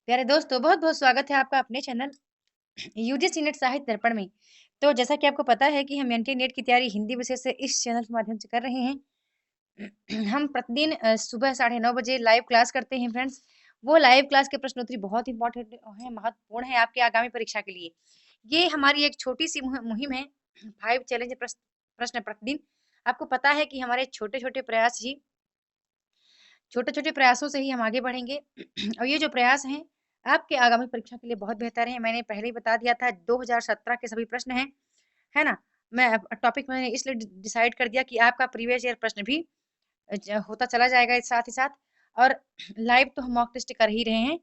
प्यारे दोस्तों, बहुत-बहुत स्वागत है आपका अपने चैनल यूजीसी नेट साहित्य दर्पण में। तो जैसा कि आपको पता है कि हम एनटी नेट की तैयारी हिंदी विषय से इस चैनल के माध्यम से कर रहे हैं। हम प्रतिदिन सुबह साढ़े 9 बजे लाइव क्लास करते हैं फ्रेंड्स। वो लाइव क्लास के प्रश्नोत्तरी बहुत इम्पोर्टेंट हैं, महत्वपूर्ण है आपकी आगामी परीक्षा के लिए। ये हमारी एक छोटी-सी मुहिम है, 5 चैलेंज प्रश्न प्रतिदिन। आपको पता है कि हमारे छोटे-छोटे प्रयासों से ही हम आगे बढ़ेंगे और ये जो प्रयास हैं, आपके आगामी परीक्षा के लिए बहुत बेहतर हैं। मैंने पहले ही बता दिया था 2017 के सभी प्रश्न हैं, है ना? मैं टॉपिक मैंने इसलिए डिसाइड कर दिया कि आपका प्रीवियस ईयर प्रश्न भी होता चला जाएगा साथ ही साथ। और लाइव तो हम मॉक टेस्ट कर ही रहे हैं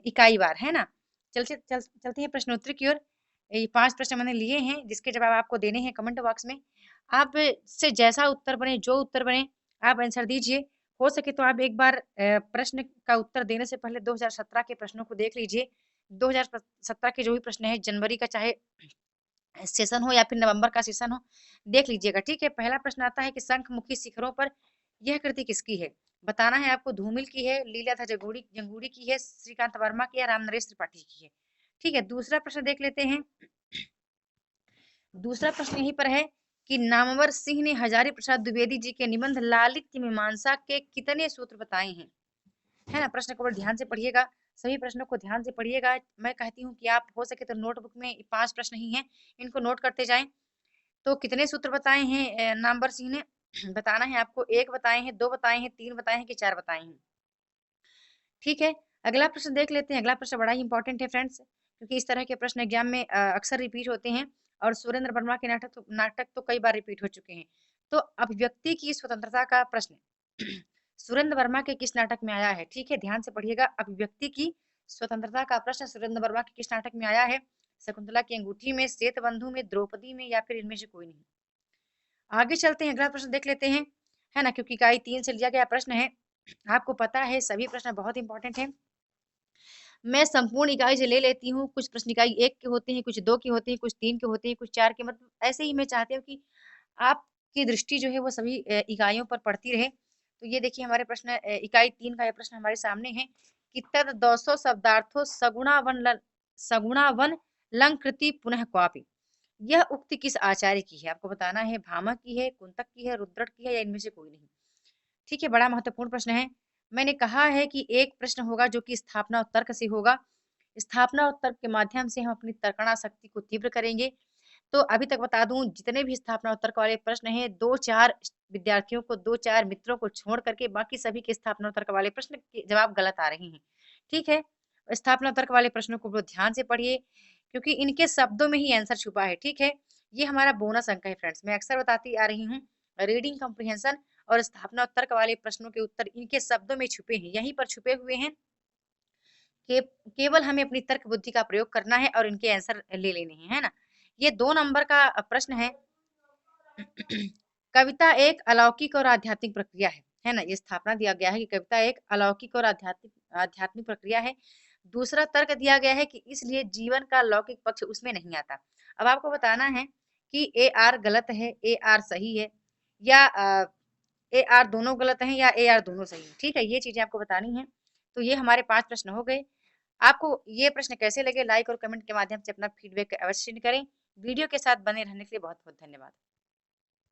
इकाई बार, है ना? चलते हैं प्रश्नोत्तरी की ओर। ये 5 प्रश्न मैंने लिए हैं जिसके जवाब आपको देने हैं कमेंट बॉक्स में। आप से जैसा उत्तर बने, जो उत्तर बने आप आंसर दीजिए। हो सके तो आप एक बार प्रश्न का उत्तर देने से पहले 2017 के प्रश्नों को देख लीजिए। 2017 के जो भी प्रश्न हैं जनवरी का, चाहे सेशन हो या फिर नवंबर का सेशन हो, देख लीजिएगा, ठीक है? पहला प्रश्न आता है कि शंखमुखी शिखरों पर यह कृति किसकी है? बताना है आपको। धूमिल की है, लीलाधर जंगूड़ी की है, श्रीकांत वर्मा की है, रामनरेश त्रिपाठी की है। ठीक है, दूसरा प्रश्न देख लेते हैं। दूसरा प्रश्न यहीं पर है कि नामवर सिंह ने हजारी प्रसाद द्विवेदी जी के निबंध लालित्य मीमांसा के कितने सूत्र बताए हैं? है ना? प्रश्न को बड़े ध्यान से पढ़िएगा, सभी प्रश्नों को ध्यान से पढ़िएगा। मैं कहती हूँ कि आप हो सके तो नोटबुक में 5 प्रश्न ही हैं, इनको नोट करते जाएं। तो कितने सूत्र बताए हैं नामवर सिंह ने? बताना है आपको। 1 बताए हैं, 2 बताए हैं, 3 बताए हैं कि 4 बताए हैं। ठीक है, अगला प्रश्न देख लेते हैं। अगला प्रश्न बड़ा ही इंपॉर्टेंट है फ्रेंड्स, क्योंकि इस तरह के प्रश्न एग्जाम में अक्सर रिपीट होते हैं और सुरेंद्र वर्मा के नाटक तो कई बार रिपीट हो चुके हैं। तो अभिव्यक्ति की स्वतंत्रता का प्रश्न सुरेंद्र वर्मा के किस नाटक में आया है? ठीक है, ध्यान से पढ़िएगा। अभिव्यक्ति की स्वतंत्रता का प्रश्न सुरेंद्र वर्मा के किस नाटक में आया है? शकुंतला की अंगूठी में, श्वेतबंधु में, द्रौपदी में या फिर इनमें से कोई नहीं? आगे चलते हैं, अगला प्रश्न देख लेते हैं, है ना? क्योंकि इकाई 3 से लिया गया प्रश्न है। आपको पता है सभी प्रश्न बहुत इंपॉर्टेंट हैं। मैं संपूर्ण इकाई से ले लेती हूँ। कुछ प्रश्न इकाई 1 के होते हैं, कुछ 2 के होते हैं, कुछ 3 के होते हैं, कुछ 4 के, मतलब ऐसे ही मैं चाहती हूँ कि आपकी दृष्टि जो है वो सभी इकाइयों पर पड़ती रहे। तो ये देखिए हमारे प्रश्न इकाई 3 का ये प्रश्न हमारे सामने है कि तद 200 शब्दार्थों सगुणावन लंकृति पुनः क्वापि। यह उक्ति किस आचार्य की है? आपको बताना है। भामह की है, कुंतक की है, रुद्रट की है या इनमें से कोई नहीं? ठीक है, बड़ा महत्वपूर्ण प्रश्न है। मैंने कहा है कि एक प्रश्न होगा जो कि स्थापना और तर्क से होगा। स्थापना और तर्क के माध्यम से हम अपनी तर्कणा शक्ति को तीव्र करेंगे। तो अभी तक बता दूं, जितने भी स्थापना और तर्क वाले प्रश्न हैं, 2-4 विद्यार्थियों को, 2-4 मित्रों को छोड़ करके बाकी सभी के स्थापना और तर्क वाले प्रश्न के जवाब गलत आ रहे हैं। ठीक है, स्थापना और तर्क वाले प्रश्नों को बहुत ध्यान से पढ़िए, क्योंकि इनके शब्दों में ही आंसर छुपा है। ठीक है, ये हमारा बोनस अंक है फ्रेंड्स। मैं अक्सर बताती आ रही हूँ, रीडिंग कम्प्रीहेंशन और स्थापना और तर्क वाले प्रश्नों के उत्तर इनके शब्दों में छुपे हैं, यहीं पर छुपे हुए हैं। केवल हमें अपनी तर्क बुद्धि का प्रयोग करना है और इनके आंसर ले लेने हैं, है ना? ये 2 नंबर का प्रश्न है। कविता एक अलौकिक और आध्यात्मिक प्रक्रिया है ना? ये स्थापना दिया गया है कि कविता एक अलौकिक और आध्यात्मिक आध्यात्मिक प्रक्रिया है। दूसरा तर्क दिया गया है कि इसलिए जीवन का लौकिक पक्ष उसमें नहीं आता। अब आपको बताना है कि ए आर गलत है, ए आर सही है, या ए आर दोनों गलत हैं या ए आर दोनों सही है। ठीक है, ये चीजें आपको बतानी है। तो ये हमारे 5 प्रश्न हो गए। आपको ये प्रश्न कैसे लगे, लाइक और कमेंट के माध्यम से अपना फीडबैक अवश्य करें। वीडियो के साथ बने रहने के लिए बहुत बहुत धन्यवाद।